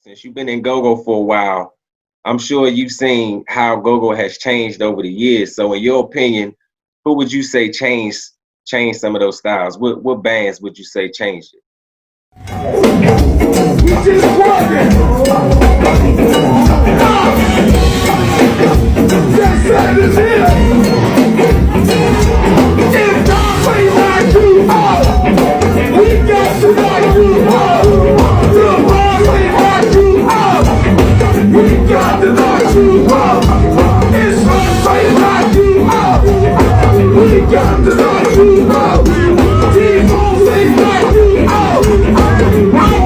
Since you've been in GoGo for a while, I'm sure you've seen how GoGo has changed over the years. So, in your opinion, who would you say changed some of those styles? What bands would you say changed it? We just working. That side is here. If God play like you are, we got to like you are. The boss play like you are, we got to like you are. It's not play like you are, we got to like you are. T-Bone play like you are, we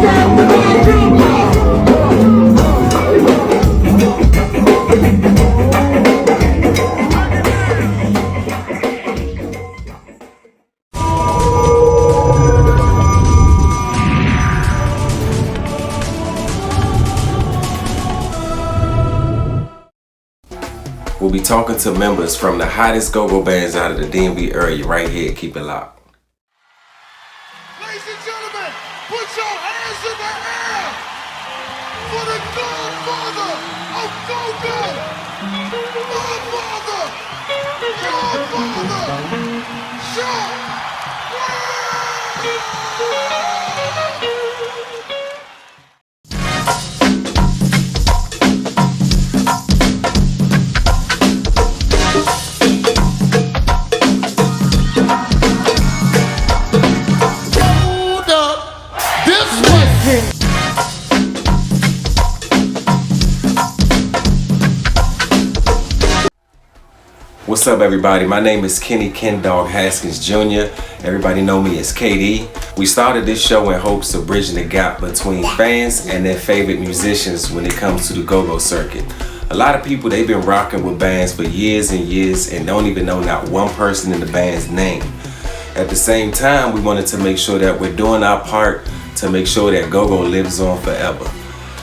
got to like you are. We'll be talking to members from the hottest GoGo bands out of the DMV area right here. Keep it locked. Ladies and gentlemen, put your hands in the air for the godfather of GoGo. Godfather, Sean. What's up, everybody? My name is Kenny Ken Dog Haskins Jr. Everybody know me as KD. We started this show in hopes of bridging the gap between fans and their favorite musicians when it comes to the go-go circuit. A lot of people, they've been rocking with bands for years and years and don't even know not one person in the band's name. At the same time, we wanted to make sure that we're doing our part to make sure that go-go lives on forever.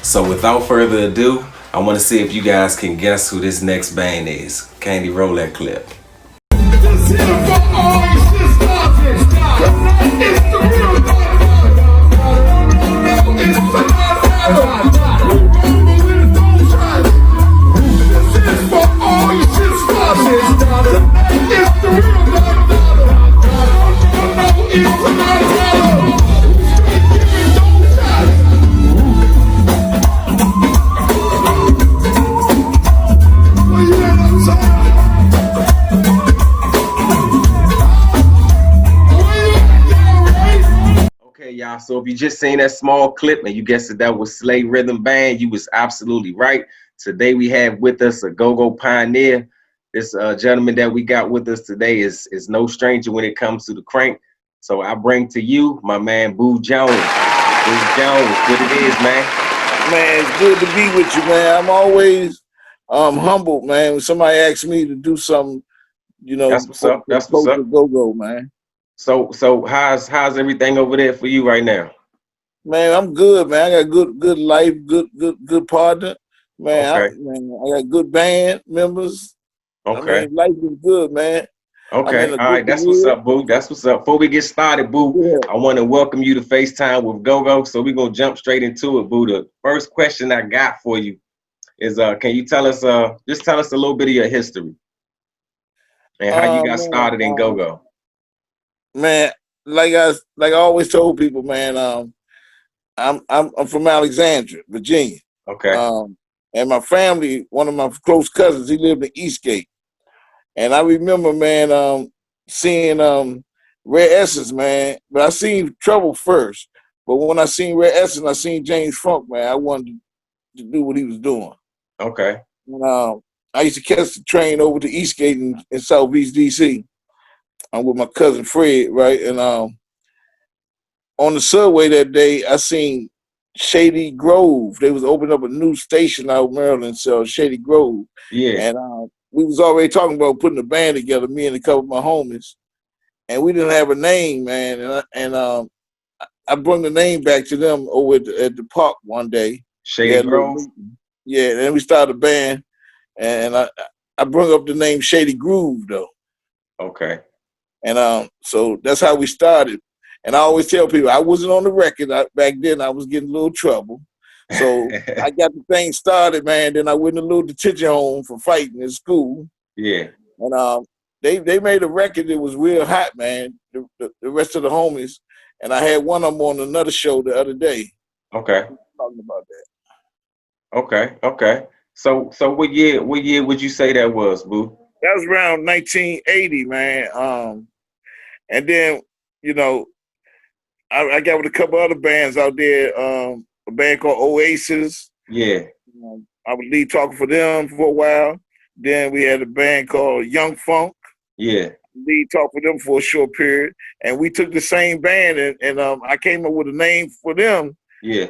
So without further ado, I want to see if you guys can guess who this next band is. Candy, roll that clip. Y'all, so if you just seen that small clip and you guessed that was Slade Rhythm Band, you was absolutely right. Today we have with us a go-go pioneer. This gentleman that we got with us today is no stranger when it comes to the crank. So I bring to you my man Boo Jones. Boo Jones, what it is, man? Man, it's good to be with you, man. I'm always humbled, man. When somebody asks me to do something, you know, that's what's up. That's what's up. Go-go, man. So how's everything over there for you right now? Man, I'm good, man. I got good life, good partner. Man, okay. I got good band members. Okay. I mean, life is good, man. Okay. All right. That's what's up, Boo. That's what's up. Before we get started, Boo, yeah. I want to welcome you to FaceTime with GoGo. So we're gonna jump straight into it, Boo. The first question I got for you is can you tell us just tell us a little bit of your history and how you got started in GoGo? Man, like I always told people, man, I'm from Alexandria, Virginia. Okay. And my family, one of my close cousins, he lived in Eastgate. And I remember, man, seeing Red Essence, man. But I seen Trouble first. But when I seen Red Essence, I seen James Funk, man. I wanted to do what he was doing. Okay. And, I used to catch the train over to Eastgate in Southeast DC. I'm with my cousin Fred, right? And on the subway that day, I seen Shady Grove. They was opening up a new station out in Maryland, so Shady Grove. Yeah. And we was already talking about putting a band together, me and a couple of my homies. And we didn't have a name, man. And I brought the name back to them over at the park one day. Shady Grove? Yeah, and then we started a band. And I brought up the name Shady Groove, though. Okay. And so that's how we started. And I always tell people I wasn't on the record. Back then I was getting a little trouble. So I got the thing started, man. Then I went to a little detention home for fighting in school. Yeah. And they made a record that was real hot, man. The rest of the homies. And I had one of them on another show the other day Okay. talking about that. Okay. Okay. So what year would you say that was, Boo? That was around 1980, man. And then, you know, I got with a couple other bands out there. A band called Oasis. Yeah. I was lead talker for them for a while. Then we had a band called Young Funk. Yeah. Lead talk for them for a short period. And we took the same band and I came up with a name for them Yeah.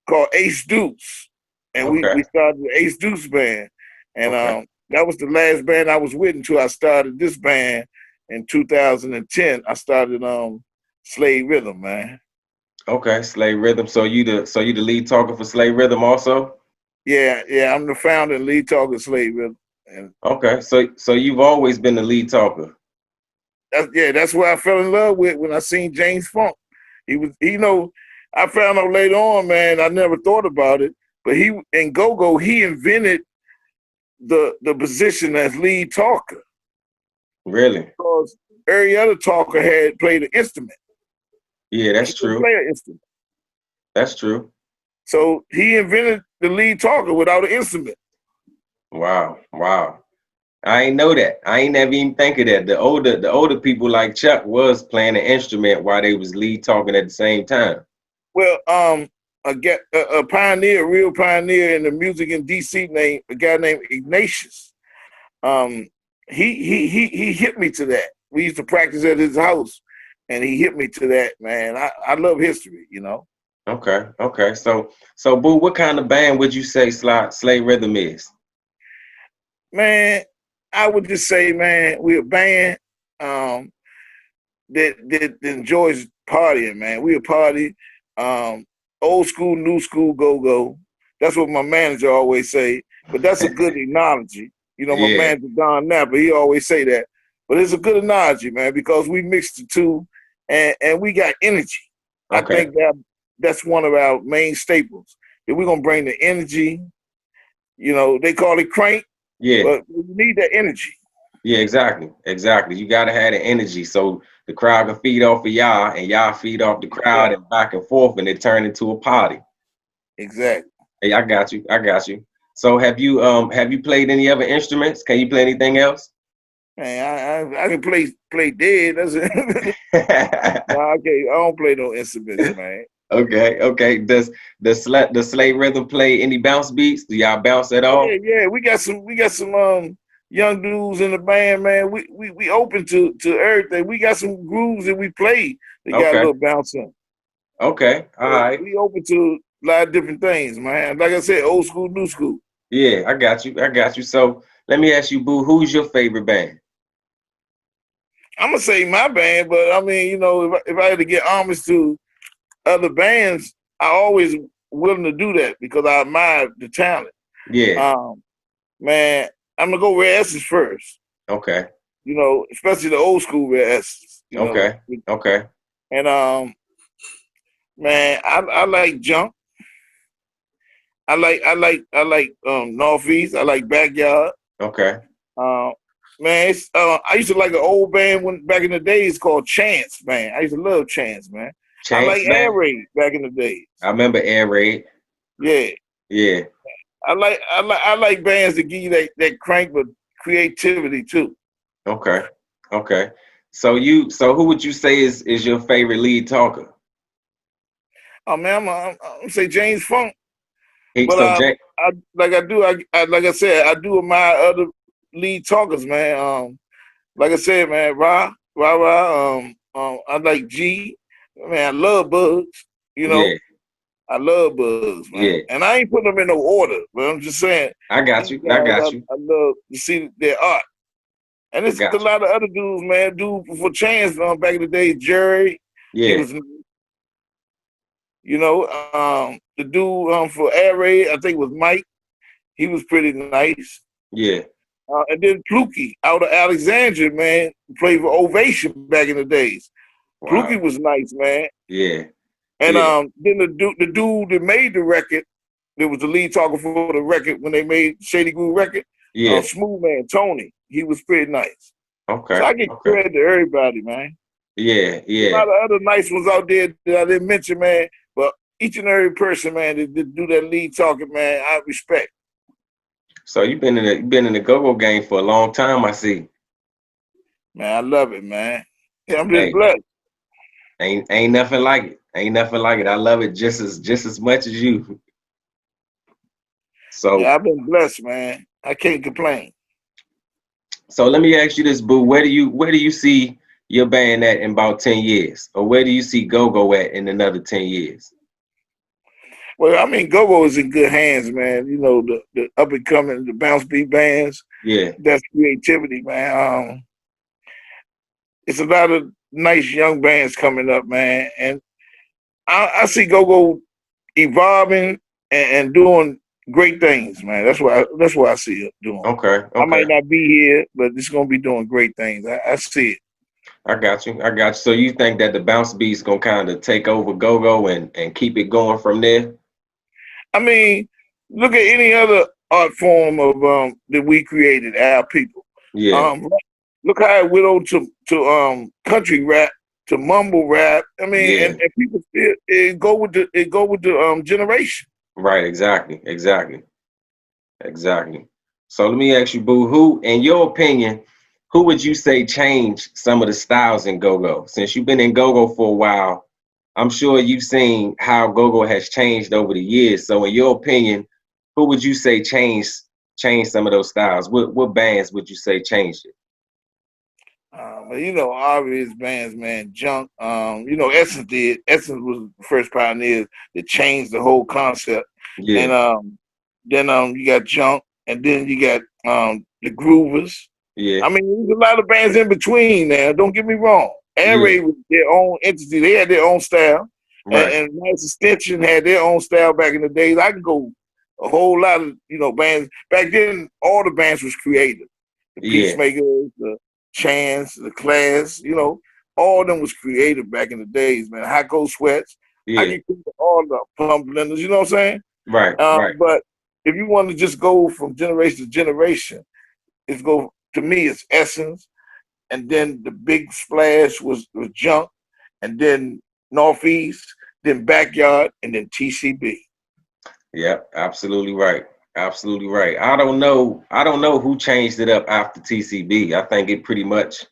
called Ace Deuce. And Okay. we started the Ace Deuce band. And Okay. that was the last band I was with until I started this band in 2010. I started Slade Rhythm, man. Okay. Slade Rhythm. So you the lead talker for Slade Rhythm also? Yeah, I'm the founder and lead talker of Slade Rhythm. And Okay. So you've always been the lead talker. that's where I fell in love with when I seen James Funk. He was, I found out later on, man. I never thought about it, but he in GoGo he invented the position as lead talker Really? because every other talker had played an instrument. Yeah, He that's didn't true. play an instrument, That's true. so he invented the lead talker without an instrument. Wow. Wow. I ain't know that. I ain't never even think of that. The older people like Chuck was playing an instrument while they was lead talking at the same time. Well, a pioneer, a real pioneer in the music in DC, name a guy named Ignatius. Um, he hit me to that. We used to practice at his house, and he hit me to that. Man, I love history. Okay. Okay. So Boo, what kind of band would you say Slade Rhythm is? Man, I would just say, man, we're a band um, that enjoys partying. Man, we a party, um, old school, new school, go go. That's what my manager always say. But that's a good analogy. My Yeah. manager Don Napper, he always say that. But it's a good analogy, man, because we mixed the two, and we got energy. I Okay. think that's one of our main staples. That we're gonna bring the energy. They call it crank, Yeah. but we need that energy. Yeah. Exactly. Exactly. You gotta have the energy so the crowd can feed off of y'all, and y'all feed off the crowd, Exactly. and back and forth, and it turn into a party. Exactly. Hey, I got you. I got you. So have you played any other instruments? Can you play anything else? Man, I can play dead. That's it. No, I can't. I don't play no instruments, man. Okay, okay. Does Slate Rhythm play any bounce beats? Do y'all bounce at Oh yeah, all? yeah. We got some young dudes in the band, man. We open to everything. We got some grooves that we play. They got a Okay, little bounce in. okay. All So right. we open to a lot of different things, man. Like I said, old school, new school. Yeah, I got you. I got you. So let me ask you, Boo, who's your favorite band? I'm gonna say my band, but I mean, if I had to get homage to other bands, I always willing to do that because I admire the talent. Yeah. Um, Man, I'm gonna go Red S's first. Okay. Especially the old school Red S's. Okay. Okay. And man, I like Jump. I like Northeast. I like Backyard. Okay. Um, man, I used to like an old band when back in the days called Chance. Man, I used to love Chance. Man, I Chance like Air Band. Raid back in the days. I remember Air Raid. Yeah, Yeah. I like bands that give you that crank but creativity too. Okay. Okay. So who would you say is your favorite lead talker? Oh man, I'm gonna say James Funk. He But so Jack. I like I do. Like I said, I do admire other lead talkers, man. Like I said, man, Ra. I like G. Man, I love Bugs. You know, Yeah. I love Bugs, man. Yeah. And I ain't putting them in no order, but I'm just saying I got these you. I guys, got you. I love to see their art. And I it's a got you. lot of other dudes, man. Dude for Chance back in the day, Jerry. He Yeah. was, the dude for Air Raid, I think it was Mike. He was pretty nice. Yeah. And then Pluki out of Alexandria, man, played for Ovation back in the days. Pluki Wow. was nice, man. Yeah. And Yeah. then the dude that made the record, that was the lead talker for the record when they made Shady Groove record, Yeah. Smooth Man Tony, he was pretty nice. So Okay. I give Okay. credit to everybody, man. Yeah. There's a Yeah. lot of other nice ones out there that I didn't mention, man. But each and every person, man, that do that lead talking, man, I respect. So you've been in the go-go game for a long time, I see. Man, I love it, man. Yeah, I'm just Hey, blessed. ain't nothing like it. Ain't nothing like it. I love it just as much as you. Yeah, So I've been blessed, man. I can't complain. so let me ask you this, Boo. Where do you see your band at in about 10 years? Or where do you see go-go at in another 10 years? Well, I mean, GoGo is in good hands, man. You know, the up and coming, the bounce beat bands, Yeah. that's creativity, man. It's a lot of nice young bands coming up, man. And I see GoGo evolving and doing great things, man. That's what I see it doing. Okay. I Okay. might not be here, but it's gonna be doing great things. I see it. I got you. I got you. So you think that the bounce beat's gonna kind of take over go-go and keep it going from there? I mean, look at any other art form of that we created, our people. Yeah. Um, look how it went on to country rap, to mumble rap. I mean, Yeah. and people still it go with the generation. Right. Exactly. Exactly. Exactly. So let me ask you, Boo, who, in your opinion, who would you say changed some of the styles in go-go? Since you've been in go-go for a while, I'm sure you've seen how go-go has changed over the years. So in your opinion, who would you say changed some of those styles? What bands would you say changed it? But you know, obvious bands, man, Junk. You know, Essence did. Essence was the first pioneers that changed the whole concept. Yeah, And then you got Junk, and then you got the Groovers. yeah, I mean, there's a lot of bands in between now. Don't get me wrong. Air yeah, Raid was their own entity. They had their own style. right. And Nice Extension had their own style back in the days. I can go a whole lot of, bands. Back then, all the bands was creative. The Yeah, Peacemakers, the Chance, the Class, all of them was creative back in the days, man. Hot Cold Sweats. I yeah, can think of all the Plum Blenders, you know what I'm saying? right, right. But if you want to just go from generation to generation, to me, it's Essence, and then the big splash was Junk, and then Northeast, then Backyard, and then TCB. Yep, absolutely right. Absolutely right. I don't know who changed it up after TCB. I think it pretty much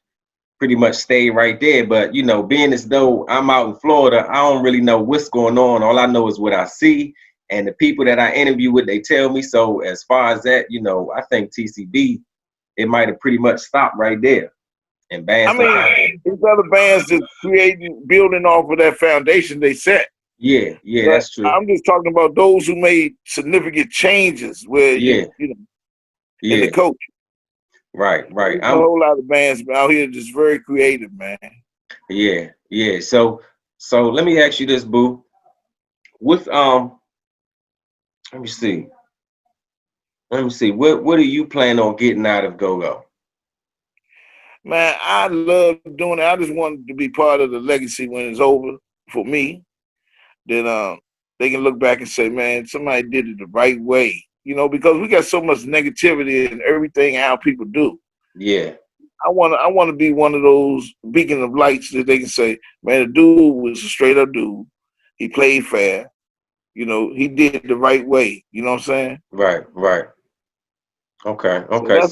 stayed right there. But being as though I'm out in Florida, I don't really know what's going on. All I know is what I see and the people that I interview with, they tell me. So as far as that, I think TCB, it might have pretty much stopped right there. And I bands like mean, these other bands just creating, building off of that foundation they set. yeah, yeah, But that's true. I'm just talking about those who made significant changes where Yeah, in the yeah, culture. right, right. There's a whole lot of bands out here just very creative, man. Yeah, yeah. So let me ask you this, Boo. With let me see. Let me see. What do you plan on getting out of go-go? Man, I love doing it. I just wanted to be part of the legacy when it's over for me. Then they can look back and say, man, somebody did it the right way. Because we got so much negativity in everything how people do. Yeah, I want to be one of those beacon of lights that they can say, man, the dude was a straight up dude. He played fair. He did the right way. You know what I'm saying? right, right. Okay, So okay.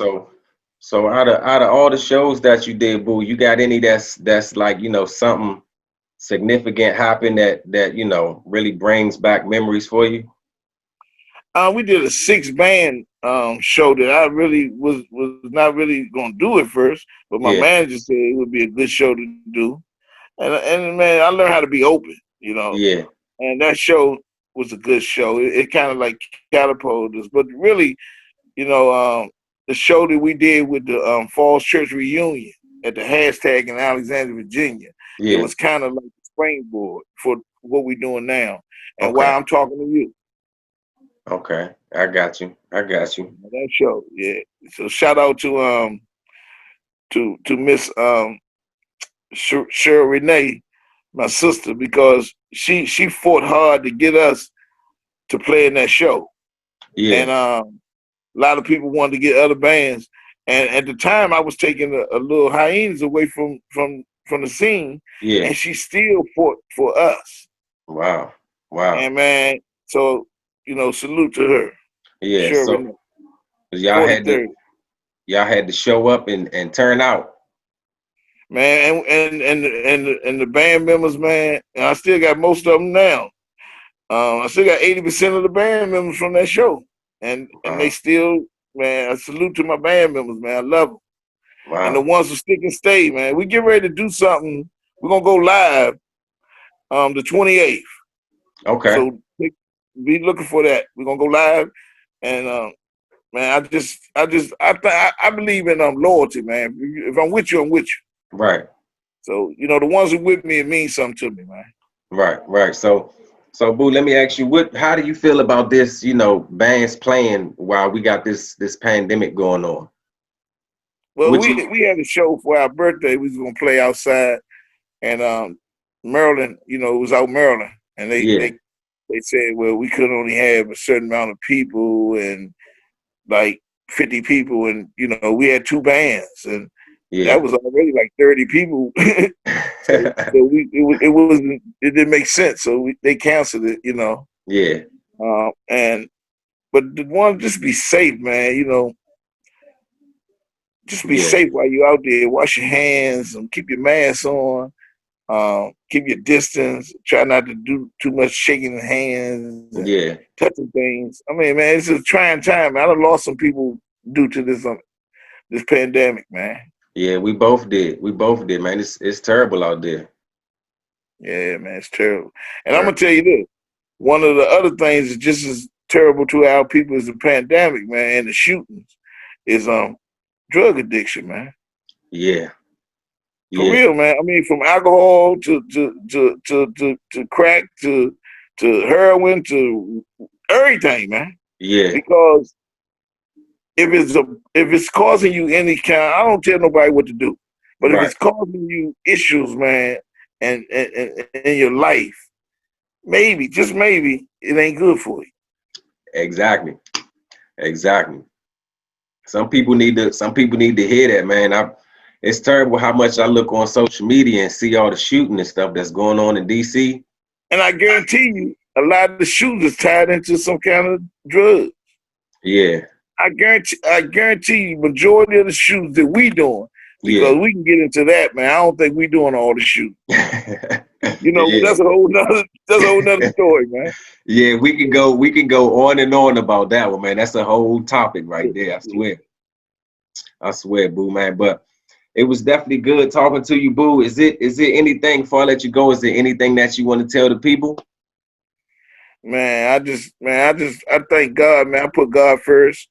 So out of all the shows that you did, Boo, you got any that's like, something significant happened that really brings back memories for you? we did a six band show that I really was not really gonna do at first, but my Yeah, manager said it would be a good show to do. And man, I learned how to be open. yeah, And that show was a good show. It kind of like catapulted us, but really, you know, um, the show that we did with the Falls Church reunion at the hashtag in Alexandria, Virginia, it yeah. was kind of like the springboard for what we're doing now and why Okay, I'm talking to you. okay. I got you. I got you. That show, yeah. So shout out to Miss Cheryl Renee my sister, because she fought hard to get us to play in that show. Yeah. And a lot of people wanted to get other bands. And at the time, I was taking a little hiatus away from the scene, Yeah. and she still fought for us. Wow. Wow. And man, so salute to her. Yeah. Sure, So y'all had to 43rd. y'all had to show up and turn out. Man, and the band members, man, and I still got most of them now. I still got 80% of the band members from that show, and they Wow. still, man. I salute to my band members, man. I love them, and the Wow. ones who stick and stay, man. We get ready to do something. We're gonna go live, the 28th. Okay. So be looking for that. We're gonna go live, and man, I believe in loyalty, man. If I'm with you, I'm with you. Right. So the ones who with me, it means something to me, man. Right. Right. So Boo, let me ask you, how do you feel about this, bands playing while we got this pandemic going on? Well, Would we you had a show for our birthday. We was gonna play outside, and Maryland, it was out Maryland, and Yeah. they said, well, we could only have a certain amount of people, and like 50 people, and we had two bands, and that Yeah. was already like 30 people. So it didn't make sense. So they canceled it. Yeah. And but the one, just be safe, man. Just be Yeah. safe while you're out there. Wash your hands and keep your mask on. Keep your distance. Try not to do too much shaking hands and Yeah. touching things. I mean, man, it's a trying time. I done lost some people due to this pandemic, man. Yeah. We both did. We both did, man. It's terrible out there. Yeah, man, it's terrible. And I'm Ter- gonna tell you this: one of the other things that's just as terrible to our people as the pandemic, man, and the shootings, is drug addiction, man. Yeah. For Yeah. real, man. I mean, from alcohol to crack to heroin to everything, man. Yeah. Because if it's causing you any kind, I don't tell nobody what to do. But if Right. it's causing you issues, man, and in your life, maybe, just maybe, it ain't good for you. Exactly. Exactly. Some people need to hear that, man. It's terrible how much I look on social media and see all the shooting and stuff that's going on in DC. And I guarantee you, a lot of the shooters tied into some kind of drug. Yeah. I guarantee you, majority of the shoots that we doing, Yeah. because we can get into that, man. I don't think we doing all the shooting. Yeah. That's a whole nother story, man. Yeah, we can go on and on about that one, man. That's a whole topic right there. I swear. I swear, Boo, man. But it was definitely good talking to you, Boo. Is it anything before I let you go? Is there anything that you want to tell the people? I thank God, man. I put God first.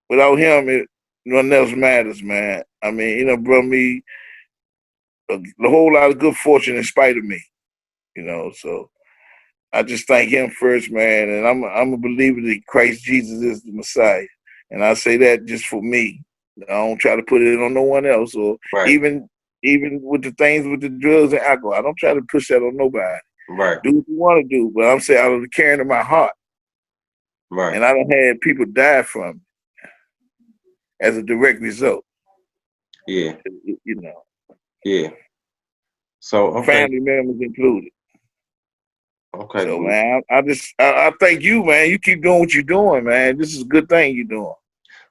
Without him, nothing else matters, man. I mean, brought me a whole lot of good fortune in spite of me, so I just thank him first, man, and I'm a believer that Christ Jesus is the Messiah, and I say that just for me. I don't try to put it on no one else, or Right. even with the things with the drugs and alcohol. I don't try to push that on nobody. Right. Do what you want to do, but I'm saying out of the caring of my heart, Right. and I don't had people die from it as a direct result. Yeah. You know, Yeah. So okay. family members included. Okay, So, Boo. man, I thank you, man. You keep doing what you're doing, man. This is a good thing you're doing.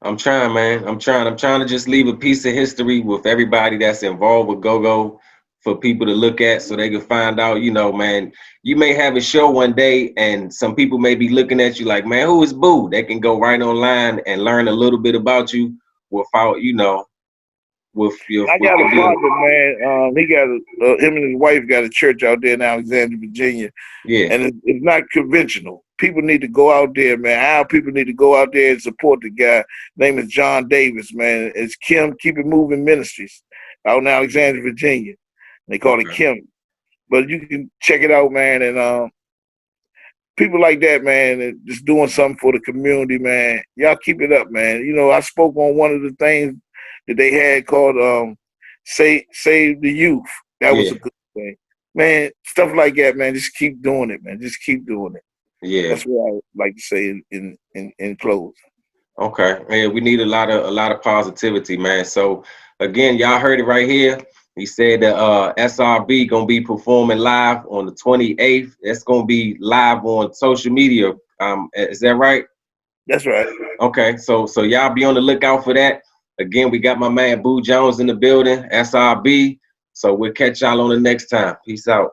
I'm trying, man. I'm trying to just leave a piece of history with everybody that's involved with GoGo for people to look at so they can find out, man. You may have a show one day and some people may be looking at you like, man, who is Boo? They can go right online and learn a little bit about you without, with your I with got a your being. partner, man. He got him and his wife got a church out there in Alexandria, Virginia, Yeah. and it's not conventional. People need to go out there, man. Our people need to go out there and support the guy. Name is John Davis, man. It's Kim Keep It Moving Ministries out in Alexandria, Virginia. They call it Okay. Kim, but you can check it out, man. And people like that, man, and just doing something for the community, man. Y'all keep it up, man. I spoke on one of the things that they had called Save the Youth That was Yeah. a good thing. Man, stuff like that, man, just keep doing it, man. Just keep doing it. Yeah. That's what I would like to say in close. Okay. Yeah, we need a lot of positivity, man. So again, y'all heard it right here. He said that S.R.B gonna be performing live on the 28th. That's gonna be live on social media. Is that right? That's right. Okay, so y'all be on the lookout for that. Again, we got my man Boo Jones in the building, S.R.B. So we'll catch y'all on the next time. Peace out.